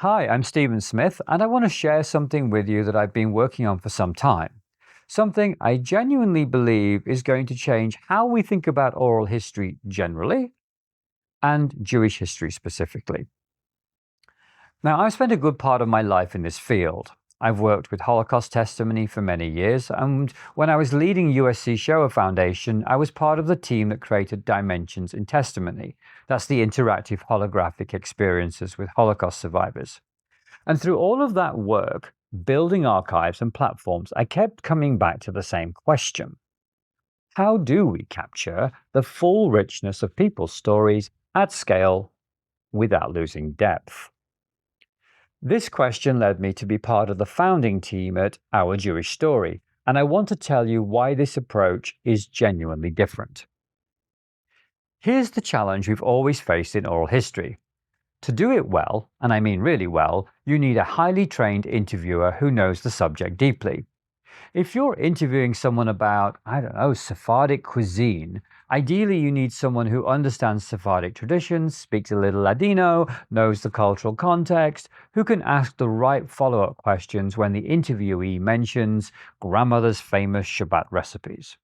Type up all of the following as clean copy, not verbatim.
Hi, I'm Stephen Smith, and I want to share something with you that I've been working on for some time. Something I genuinely believe is going to change how we think about oral history generally and Jewish history specifically. Now, I've spent a good part of my life in this field. I've worked with Holocaust testimony for many years, and when I was leading USC Shoah Foundation, I was part of the team that created Dimensions in Testimony. That's the interactive holographic experiences with Holocaust survivors. And through all of that work, building archives and platforms, I kept coming back to the same question. How do we capture the full richness of people's stories at scale without losing depth? This question led me to be part of the founding team at Our Jewish Story, and I want to tell you why this approach is genuinely different. Here's the challenge we've always faced in oral history. To do it well, and I mean really well, you need a highly trained interviewer who knows the subject deeply. If you're interviewing someone about, Sephardic cuisine, ideally you need someone who understands Sephardic traditions, speaks a little Ladino, knows the cultural context, who can ask the right follow-up questions when the interviewee mentions grandmother's famous Shabbat recipes.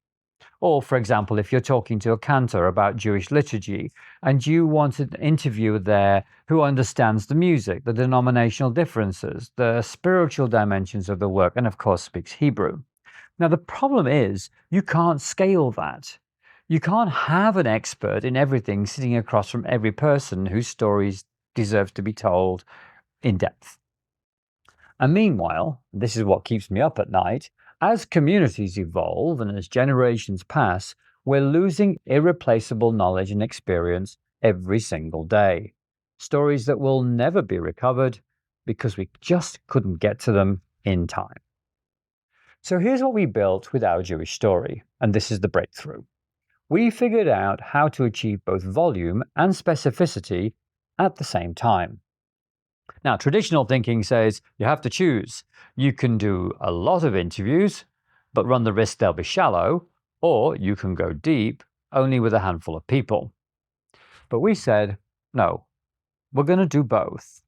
Or, for example, if you're talking to a cantor about Jewish liturgy and you want an interviewer there who understands the music, the denominational differences, the spiritual dimensions of the work, and of course speaks Hebrew. Now, the problem is you can't scale that. You can't have an expert in everything sitting across from every person whose stories deserve to be told in depth. And meanwhile, this is what keeps me up at night, as communities evolve and as generations pass, we're losing irreplaceable knowledge and experience every single day. Stories that will never be recovered because we just couldn't get to them in time. So here's what we built with Our Jewish Story, and this is the breakthrough. We figured out how to achieve both volume and specificity at the same time. Now, traditional thinking says you have to choose. You can do a lot of interviews, but run the risk they'll be shallow, or you can go deep, only with a handful of people. But we said, no, we're going to do both.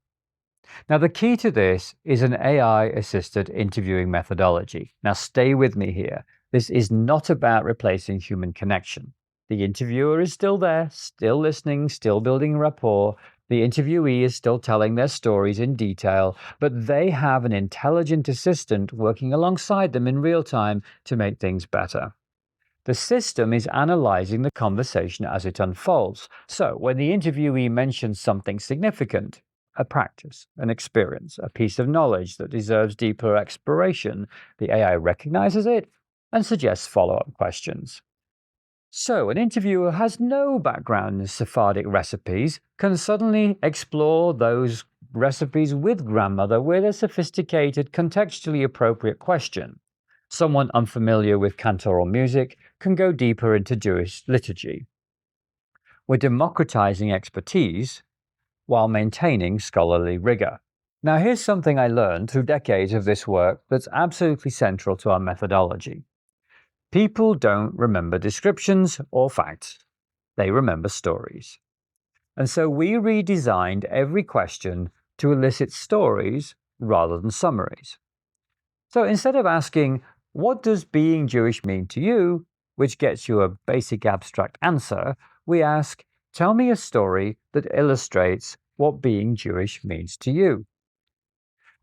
Now, the key to this is an AI-assisted interviewing methodology. Now, stay with me here. This is not about replacing human connection. The interviewer is still there, still listening, still building rapport. The interviewee is still telling their stories in detail, but they have an intelligent assistant working alongside them in real time to make things better. The system is analyzing the conversation as it unfolds. So when the interviewee mentions something significant, a practice, an experience, a piece of knowledge that deserves deeper exploration, the AI recognizes it and suggests follow-up questions. So, an interviewer who has no background in Sephardic recipes can suddenly explore those recipes with grandmother with a sophisticated, contextually appropriate question. Someone unfamiliar with cantoral music can go deeper into Jewish liturgy. We're democratizing expertise while maintaining scholarly rigor. Now, here's something I learned through decades of this work that's absolutely central to our methodology. People don't remember descriptions or facts. They remember stories. And so we redesigned every question to elicit stories rather than summaries. So instead of asking, what does being Jewish mean to you, which gets you a basic abstract answer, we ask, tell me a story that illustrates what being Jewish means to you.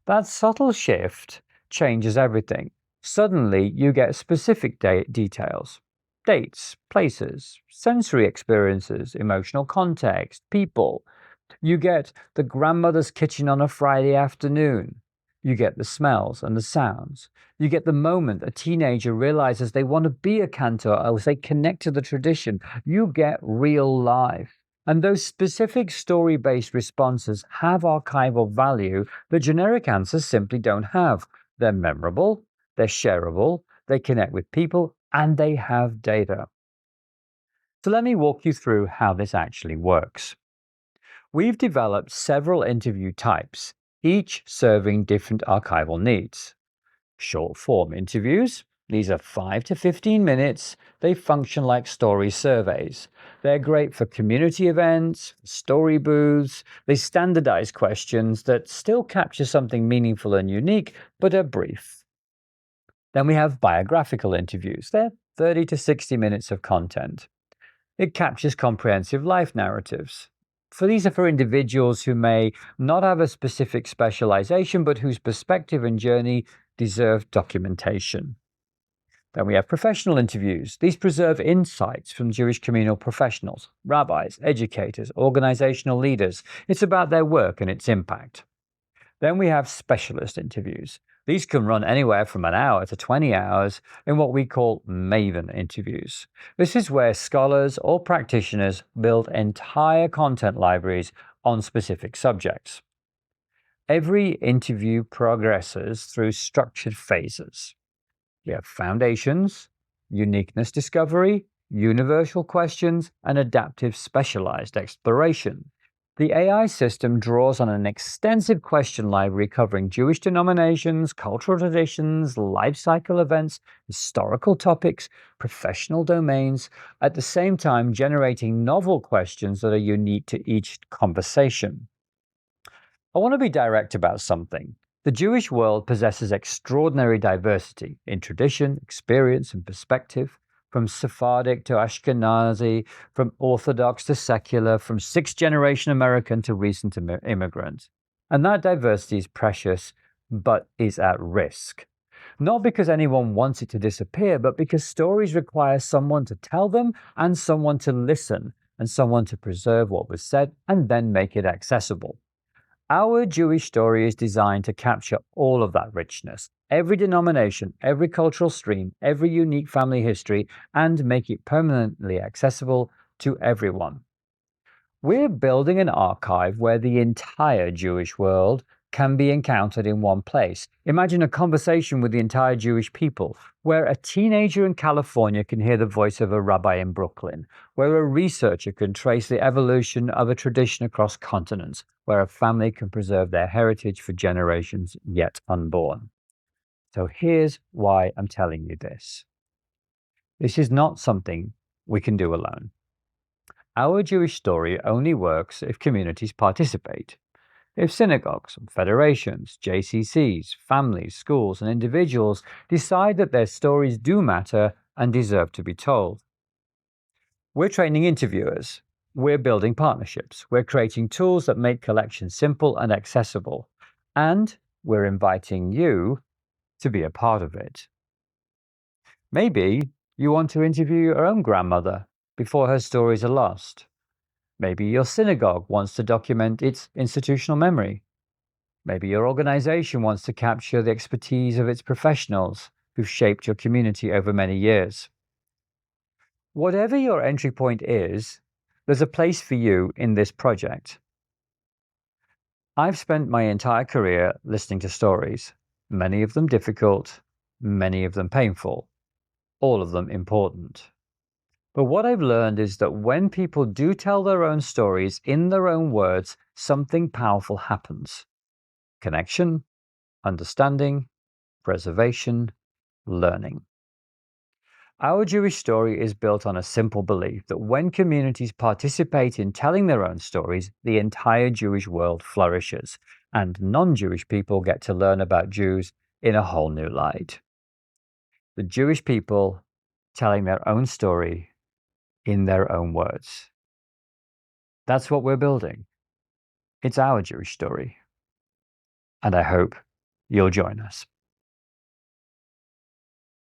That subtle shift changes everything. Suddenly, you get specific details, dates, places, sensory experiences, emotional context, people. You get the grandmother's kitchen on a Friday afternoon. You get the smells and the sounds. You get the moment a teenager realizes they want to be a cantor as they connect to the tradition. You get real life. And those specific story-based responses have archival value that generic answers simply don't have. They're memorable, they're shareable, they connect with people, and they have data. So let me walk you through how this actually works. We've developed several interview types, each serving different archival needs. Short-form interviews, These are 5 to 15 minutes. They function like story surveys. They're great for community events, story booths. They standardize questions that still capture something meaningful and unique, but are brief. Then we have biographical interviews. They're 30 to 60 minutes of content. It captures comprehensive life narratives. These are for individuals who may not have a specific specialization, but whose perspective and journey deserve documentation. Then we have professional interviews. These preserve insights from Jewish communal professionals, rabbis, educators, organizational leaders. It's about their work and its impact. Then we have specialist interviews. These can run anywhere from an hour to 20 hours in what we call maven interviews. This is where scholars or practitioners build entire content libraries on specific subjects. Every interview progresses through structured phases. We have foundations, uniqueness discovery, universal questions, and adaptive specialized exploration. The AI system draws on an extensive question library covering Jewish denominations, cultural traditions, life cycle events, historical topics, professional domains, at the same time generating novel questions that are unique to each conversation. I want to be direct about something. The Jewish world possesses extraordinary diversity in tradition, experience, and perspective, from Sephardic to Ashkenazi, from Orthodox to secular, from sixth-generation American to recent immigrant. And that diversity is precious, but is at risk. Not because anyone wants it to disappear, but because stories require someone to tell them and someone to listen, and someone to preserve what was said and then make it accessible. Our Jewish story is designed to capture all of that richness, every denomination, every cultural stream, every unique family history, and make it permanently accessible to everyone. We're building an archive where the entire Jewish world can be encountered in one place. Imagine a conversation with the entire Jewish people, where a teenager in California can hear the voice of a rabbi in Brooklyn, where a researcher can trace the evolution of a tradition across continents, where a family can preserve their heritage for generations yet unborn. So here's why I'm telling you this. This is not something we can do alone. Our Jewish story only works if communities participate. If synagogues, federations, JCCs, families, schools, and individuals decide that their stories do matter and deserve to be told. We're training interviewers. We're building partnerships. We're creating tools that make collection simple and accessible. And we're inviting you to be a part of it. Maybe you want to interview your own grandmother before her stories are lost. Maybe your synagogue wants to document its institutional memory. Maybe your organization wants to capture the expertise of its professionals who've shaped your community over many years. Whatever your entry point is, there's a place for you in this project. I've spent my entire career listening to stories, many of them difficult, many of them painful, all of them important. But what I've learned is that when people do tell their own stories in their own words, something powerful happens. Connection, understanding, preservation, learning. Our Jewish story is built on a simple belief that when communities participate in telling their own stories, the entire Jewish world flourishes, and non-Jewish people get to learn about Jews in a whole new light. The Jewish people telling their own story in their own words. That's what we're building. It's our Jewish story. And I hope you'll join us.